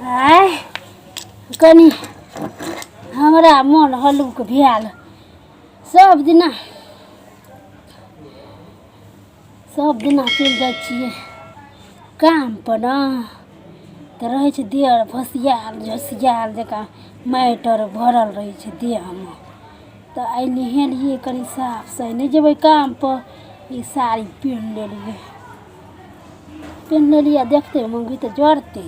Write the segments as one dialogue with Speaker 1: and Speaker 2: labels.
Speaker 1: आय कनी हमरा मन हल्लुक भेल। सब दिना चलि जाइ छियै काम पर न तऽ रहै छै देह भसियाल झसियाल जकाँ माटि आर भरल रहै छै देहमे। तऽ आइ नहेलियै कनी साफ से नहि जेबै काम पर, ई साड़ी पेन्ह लेलियै देखते मौगी तऽ जरते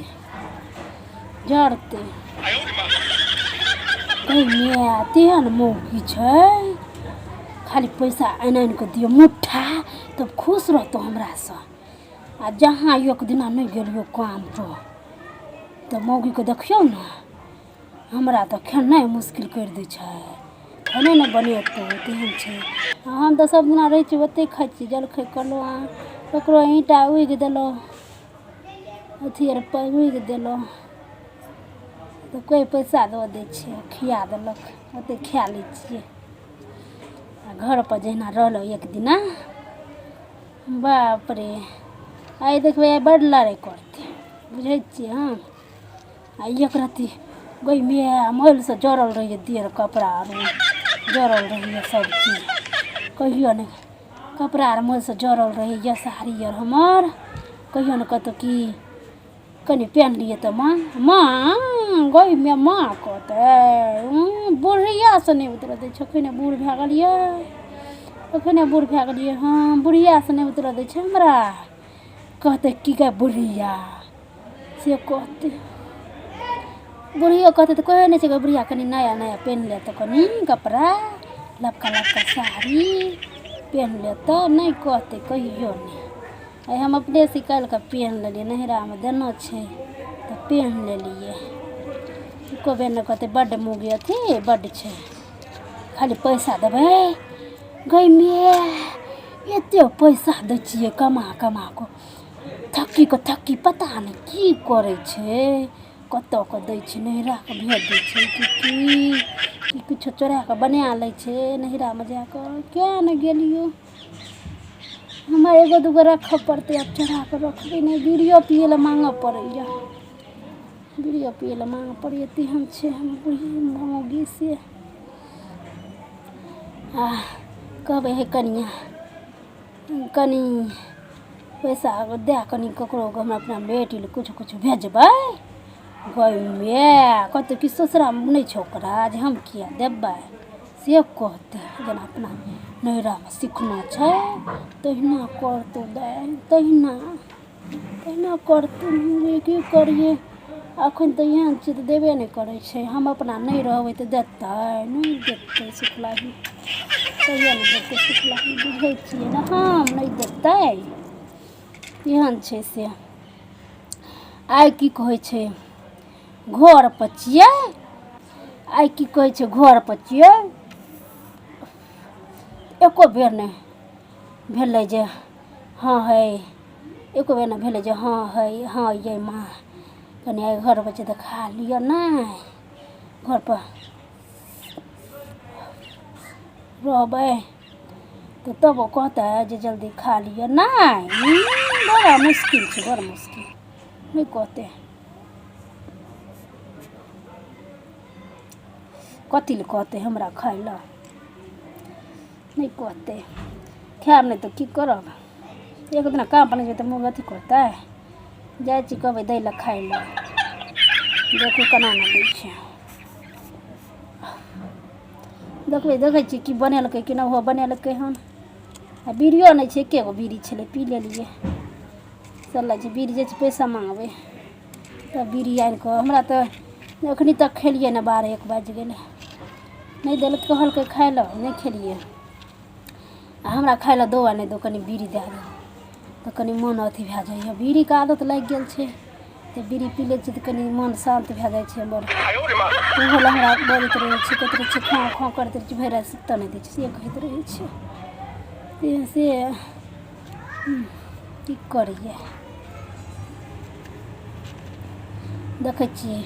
Speaker 1: कही माय तेहन मौगी छै, खाली पैसा आनि आनि कऽ दियौ मुट्ठा तब खुश रहतौ हमरासँ। आ जहाँ एक दिना नहि गेलियौ काम पर तऽ मौगीके देखियौ ने, हमरा तऽ खेनाइ मुश्किल करि दै छै, खाने ने बनेतौ तेहन छै। हम तऽ सब दिना रहै छियै ओतै खाइ छियै, जलखै करलहुँ ककरो ईंटा उगि देलहुँ, अथी आर उगि देलहुँ तऽ कोइ पैसा दऽ दै छै खिया देलक, ओतै खा लै छियै। आ घर पर जहिना रहलहुँ एक दिना बाप रे, आइ देखबै आइ बड्ड लड़ाइ करतै बुझै छियै हम। आ एक रत्ती गै माय मैलसँ जरल रहियै देह कपड़ा आर जरल रहियै सब चीज, कहियो ने कपड़ा आर मैलसँ जरल रहैये साड़ी आर हमर, कहियो ने कहतौ कि कनि पेन्हलियै तऽ माँ गै माय माँ कहतै बुढ़ियासँ नहि उतरऽ दै छै, अखने बूढ़ भए गेलियै हँ बुढ़ियासँ नहि उतरऽ दै छै हमरा, कहतै की गै बुढ़िया से कहतै। बुढ़ियो कहतै तऽ कहै नहि छै गै बुढ़िया कनि नया नया पेन्ह ले तऽ कनि कपड़ा लबका साड़ी पेन्ह ले तऽ, नहि कहतै कहियो नहि। आइ हम अपने निकालि कऽ पेन्ह लेलियै, नैहरामे देने छै तऽ पेन्ह लेलियै। एको बेर नहि कहतै बड्ड मौगी अथी बड्ड छै, खाली पैसा देबै गै माय एते पैसा दै छियै कमा कऽ, थक्की पता नहि की करै छै, कतऽ कऽ दै छै, नैहराके भेज दै छै कि किछो चोरा कऽ बना लै छै नैहरामे जा कऽ। किया नहि गेलियो, हमरा एगो दूगो रखऽ पड़तै, आब चोरा कऽ रखबै नहि, बीड़ियो पियै लए माँगऽ पड़ैया तेहन छै हम बुढ़ी मौगी से। कहबै हे कनिया कनि पैसा दए कनि ककरो हमरा अपना बेटी लए किछु भेजबै, गै माय कहतै कि ससुरामे नहि छै ओकरा जे हम किया देबै से कहतै। जेना अपना नैहरामे सिखना छै तहिना करतौ दाइ, तहिना करतौ। की करियै एखन तऽ एहन छै तऽ देबे नहि करै छै, हम अपना नहि रहबै तऽ नहि देतै सिखलाही, कहियो नहि देतै सिखलाही बुझै छियै ने हम, नहि देतै केहन छै से। आइ की कहै छै घर पर छियै, एको बेर नहि भेलै जे हाँ है, एको बेर नहि भेलै जे हाँ यै माँ कनि आइ घर पर छै तऽ खा लिअ, नहि घर पर रहबै तऽ तब ओ कहतै जे जल्दी खा लिअ, नहि बड़ा मुश्किल छै, बड़ मुश्किल नहि कहतै। कथी लए कहतै हमरा खाय लए, नहि कहतै, खायब नहि तऽ की करब, एक दिना काम पर नहि जेबै तऽ मुँह अथी करतै। जाइ छी कहबै दै लए खाय लए, देखू केना नहि दै छै, देखै छियै की बनेलकै कि नहि ओहो बनेलकै हन। आ बीड़ियो नहि छै, एके गो बीड़ी छलै पी लेलियै, चलै छै बीड़ी जाइ छै पैसा मांगबै तब बीड़ी आनि कऽ, हमरा तऽ एखनी तक खेलियै ने 12-1 बाजि गेलै, नहि देलक कहलकै खाय लए नहि खेलियै। आ हमरा खाय लए दो आ नहि दो कनि बीड़ी दए दो तऽ कनि मोन अथी भए जाइए, बीड़ीके आदत लागि गेल छै तऽ बीड़ी पी लै छियै तऽ कनि मोन शान्त भए जाइ छै हमर। ओहो लहरा बजैत रहै छै, कहैत रहै छै खों खों करैत रहै छै, भरि राति सुतऽ नहि दै छै से कहैत रहै छै से की करियै। देखै छियै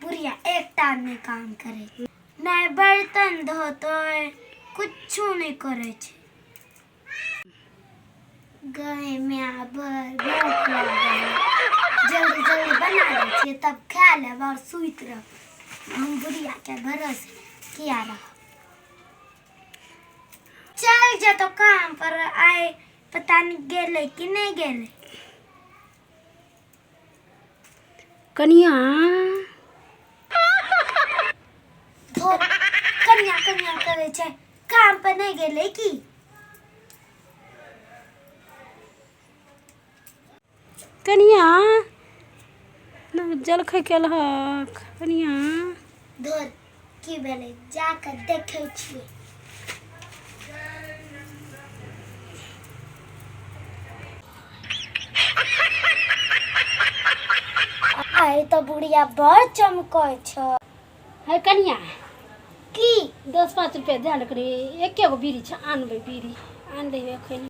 Speaker 2: बुढ़िया एकटा नहीं काम करे, नहीं बर्तन धोतै कुछो नहीं करे छै। गए मैं भूख लागल, जल्दी जल्दी बना दै छियै तब खा खा ले और सुइत रह। हम बुढ़िया के भरोसे किया रह। चल जा तो काम पर आए, पता नहीं गेले कि नहीं गेले।
Speaker 1: कनिया
Speaker 2: कन्या कन्या करे छे, काम पर नहीं गेले की?
Speaker 1: कनिया जलखै केलहक कनिया?
Speaker 2: धोर की भेले जाकर देखे छिए। आइ तो बुढ़िया बड़ चमकै छ।
Speaker 1: है कनिया
Speaker 2: की
Speaker 1: 10-5 रुपया दे लकड़ी, एके गो बीड़ी छ, आनबै बीड़ी आन देबै एखन।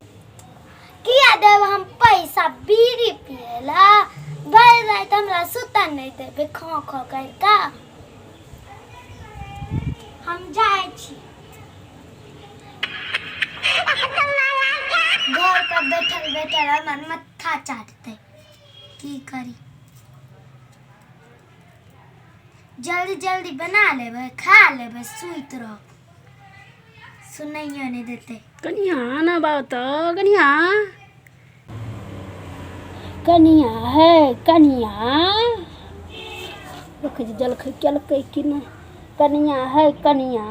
Speaker 2: किया देव हम पैसा बीड़ी पिएला? भर रात हमरा सुता नहीं देबे खो खो करके। हम जाए छी। घर पर बैठल बैठल हमर मत्था चाटते, की करी? जल्दी जल्दी बना लेबे, खा लेबे, सुइत रह। सुनाइयो नहीं देते।
Speaker 1: कनिया ना बात कनिया कनिया है कनिया देख जलखै केलकै कि नहीं? कनिया है कनिया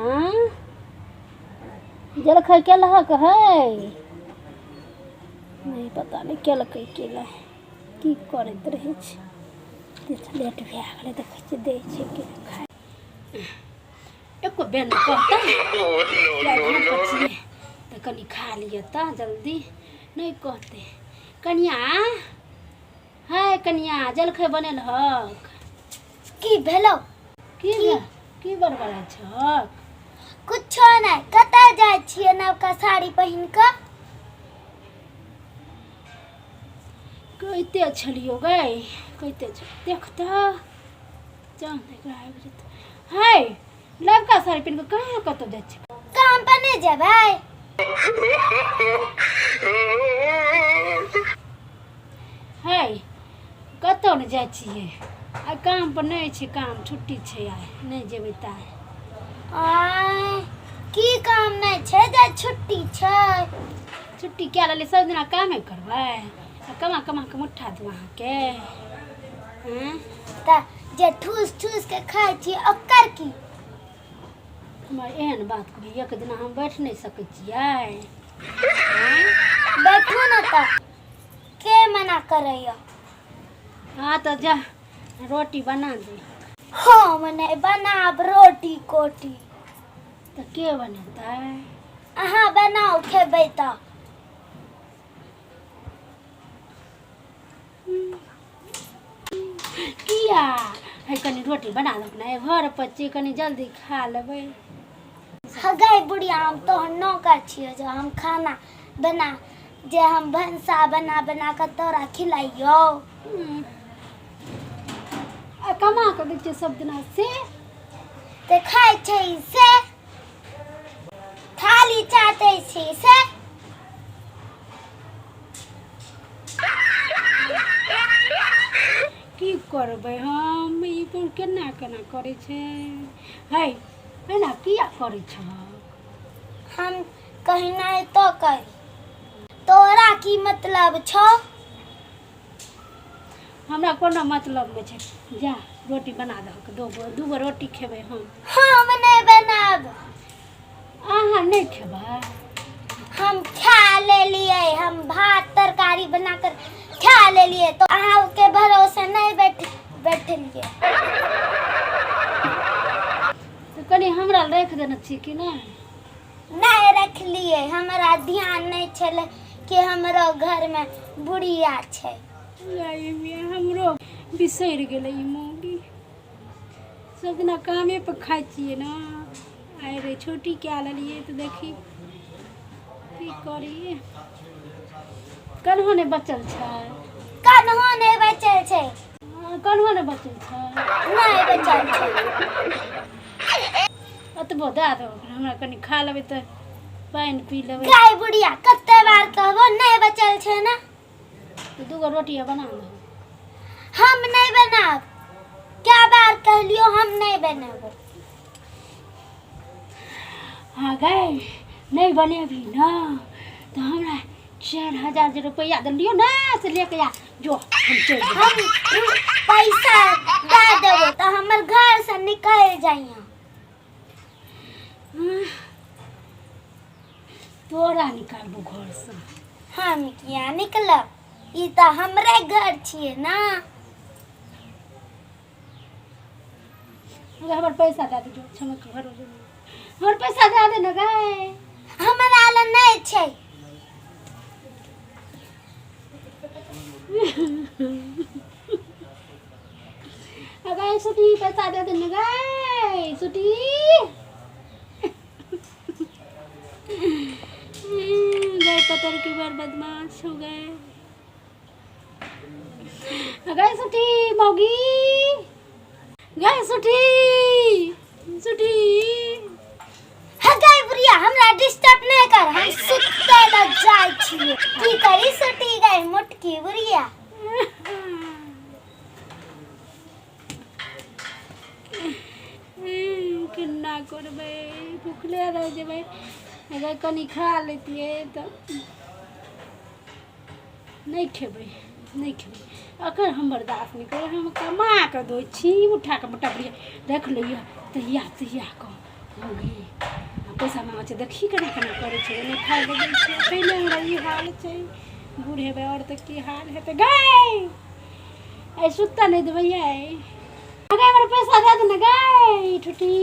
Speaker 1: जलखै केलहक है? नहीं पता नहीं केलकै कि नहीं, की करैत रहै छै। लेट भए गेलै देखै छियै दै छै कि खाय एको बेर नहि कहतै तऽ कनि खा लिअ तऽ जल्दी, नहीं कहते। कनिया है कनिया जलखै बनेलहक?
Speaker 2: की भेलो?
Speaker 1: की बड़बड़ा छक?
Speaker 2: कुछो नहीं, कतऽ जाय छियै नवका साड़ी पहिन कऽ?
Speaker 1: कहिते छलियो गै, कहिते छ देख तऽ जान एकरा आबि जेतै। है लड़का साड़ी पहिन कऽ कहाँ कतौ जाइ छै?
Speaker 2: काम पर नहीं जेबै?
Speaker 1: है कतौ नहीं जाइ छियै, आइ काम पर नहीं छै, काम छुट्टी छै, आइ नहीं जेबै तऽ।
Speaker 2: आय की काम नहीं छै जे छुट्टी छै?
Speaker 1: छुट्टी क्या लेली, सब दिना कामे करबै, कमा कमा के मुट्ठा दू अहाँके।
Speaker 2: तऽ जे ठूस ठूस के खाइ छी ओकर की?
Speaker 1: हमर एहन बात करी, एक दिना हम बैठ नहीं सकै छियै?
Speaker 2: बैठू न तऽ के मना करैया?
Speaker 1: हाँ तो जा रोटी बना दे।
Speaker 2: हम नहीं बनाब रोटी कोटी।
Speaker 1: तो के बनेतै?
Speaker 2: अहाँ बनाओ खेबै तऽ।
Speaker 1: किया है कनी रोटी बना दो ना, घर पर छी, कनी जल्दी खा लेबै।
Speaker 2: हगै बुढ़िया हम तोहर नौकर छियै जो हम खाना बना, जे हम भंसा बना बना के तोरा खिलाइयो।
Speaker 1: आ कमा के दै छियै सब दिना से
Speaker 2: ते खाइ छै से, थाली चाटै छी से।
Speaker 1: की करबै हम, ई पर केना केना करै छै? है है ना किया करै छ?
Speaker 2: हम कहीं नहीं तो करी, तोरा की मतलब छौ?
Speaker 1: हमरा कोनो मतलब नहीं छै, जा रोटी बना दहक, दूगो रोटी खेबै हम।
Speaker 2: हम नहीं बनाब।
Speaker 1: अहाँ नहीं खेबै?
Speaker 2: हम खा लेलिए, हम भात तरकारी बनाकर खा लेलिए, तो अहाँ के भरोसे नहीं बैठलिए।
Speaker 1: तो कनी हमरा रख देना छी कि नहीं?
Speaker 2: नहीं रख लिए, हमारा ध्यान नहीं छले कि हमारा घर में बुढ़िया छै।
Speaker 1: हमरो बिसरि गेलै ई मौगी, सब दिना कामे पर खाइ छियै ना, आइ रे छोटी क्या लेलिए तो देखी की करी। कन्हो नहीं बचल छै?
Speaker 2: कन्हो नहीं बचल छै।
Speaker 1: कन्हो नहीं बचल छै?
Speaker 2: नहीं बचल छै।
Speaker 1: अतबो दए दो हमरा, कनी खा लेबै तऽ पानि पी लेबै।
Speaker 2: गाय बुढ़िया कते बार कहबो नहीं बचल छै ना?
Speaker 1: तो दूगो रोटियाँ बना दो।
Speaker 2: हम नहीं बनाब। क्या लियो हम नहीं बनेबो।
Speaker 1: हाँ गए नहीं बनेबी ना तो हमरा 4000 रुपया दिलियो ना से लेके आ जो हम चल
Speaker 2: हम पैसा दे देबो तो हमर घर से निकल जाइए।
Speaker 1: तोरा निकालबो घर से
Speaker 2: हम किया निकलब, ई तो हमरे घर छिए ना।
Speaker 1: हमर पैसा दे दे छमक घर हमर पैसा दे दे ना गए
Speaker 2: हमरा ल नहीं छै।
Speaker 1: अगर सुटी पैसा दे दे ना गए सुटी गए पतर की बार बदमाश हो गए। गए सुटी मौगी गए सुटी सुटी
Speaker 2: हगाई बुढ़िया हमरा डिस्टर्ब नहीं कर, हम सुते लग जाय छिए। की करी सुती गई मोटकी बुढ़िया।
Speaker 1: केना करबै भूखले रह जेबै अगर कनी खा लेतिए तो नहीं खेबै नहीं खेबै अगर हम बर्दाश्त नहीं करे हम कमा के दो छी उठा के मोटा बढ़िया रख लियो तहिया तहिया को होगी पैसा मांगे छै देखी केना केना करे छै नहीं खाए लगे छै पहले हमरा ई हाल छै बूढ़ हेबै और तक की हाल हेतै गए ऐ सुत्ता नहीं देबै अगर हमरा पैसा दे दे ना गए छुट्टी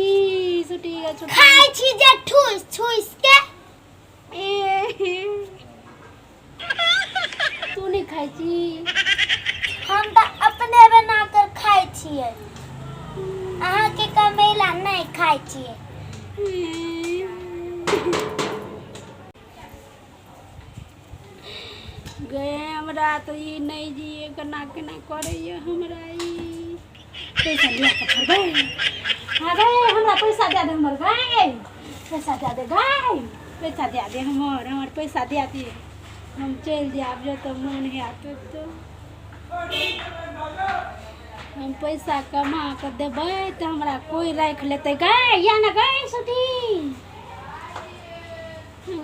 Speaker 1: छुट्टी छुट्टी
Speaker 2: खाई छी जे ठूस ठूस के।
Speaker 1: तू नहीं खाई छी
Speaker 2: हम तो अपने बना कर खाई छिए, अहाँ के कमेला नहीं खाई छिए।
Speaker 1: गए हमरा तो ई नहीं जिए केना केना करे हमरा ई पैसा लिया के फरबै। हाँ गए हमरा पैसा दे दे हमर गए पैसा दे दे गए पैसा दे दे हमर पैसा दे दे हम चल जाब जो तो मन हैत तो हम पैसा कमा के देबै तो हमरा कोई राख लेते गए या ना गए सुटी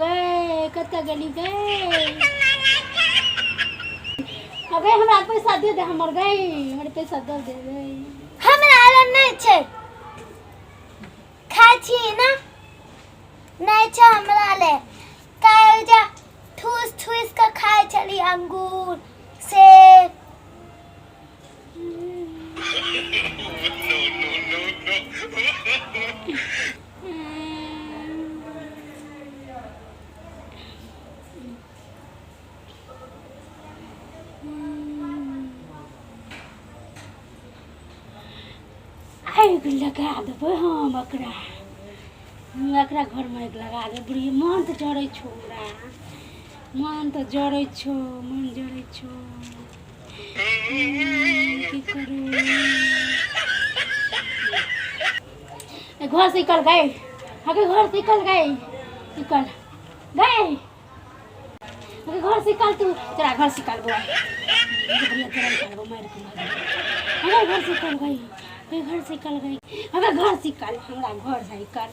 Speaker 1: गए कत गली गए अबे हमरा पैसा दे दे हमर गए हमर पैसा दे दे गए
Speaker 2: हमरा ल नहीं छै खाई छी ना नहीं छै हमरा ले काल जा ठूस ठूस के खाई चली अंगूर सेब।
Speaker 1: आगि लगा देबै हम एकरा घर में आगि लगा दे बुढ़ी मन तो जड़ै छौ हमरा मन तो जड़ै छौ मन जड़ै छौ की करू घर से निकल गए अगर घर से निकल गए निकल गए अगर घर से निकल तू तेरा घर से निकल बढ़िया तेरा निकल मार के मार अगर घर से निकल गई घर से निकल गई अगर घर से निकल हमरा घर से निकल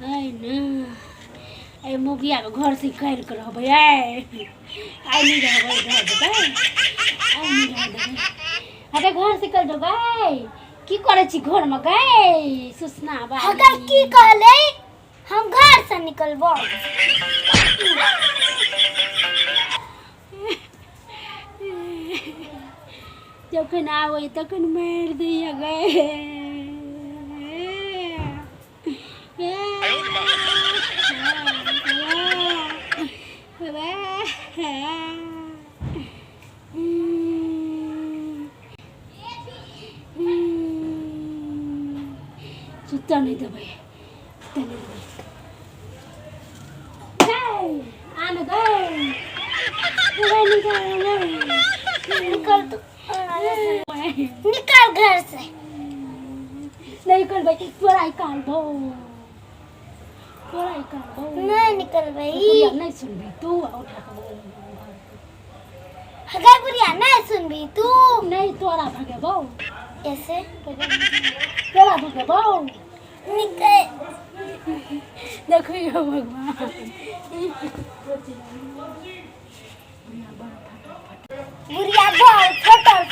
Speaker 1: आई ना आई मुगिया के घर से निकल कर रहबै आई नहीं रहबै घर देबै आई नहीं रह देबै अरे घर से निकल देबै की करे छी घर में गए सुसना बा
Speaker 2: अगर की कहले हम घर से निकलबो
Speaker 1: जखन आवे तखन मार दिया गए सुता नहीं देबै आने गए
Speaker 2: निकल तू निकल घर से
Speaker 1: नहीं निकल भाई तोरा निकाल दो तोरा ही कर बहु
Speaker 2: नहीं निकल भाई
Speaker 1: बुढ़िया नहीं सुनबी तू उठा के
Speaker 2: हगाई बुढ़िया नहीं सुनबी तू
Speaker 1: नहीं तोरा भगे बहु
Speaker 2: ऐसे
Speaker 1: तोरा भगे बहु
Speaker 2: निकल
Speaker 1: देखियो भगवान
Speaker 2: बुढ़िया बहुत फटर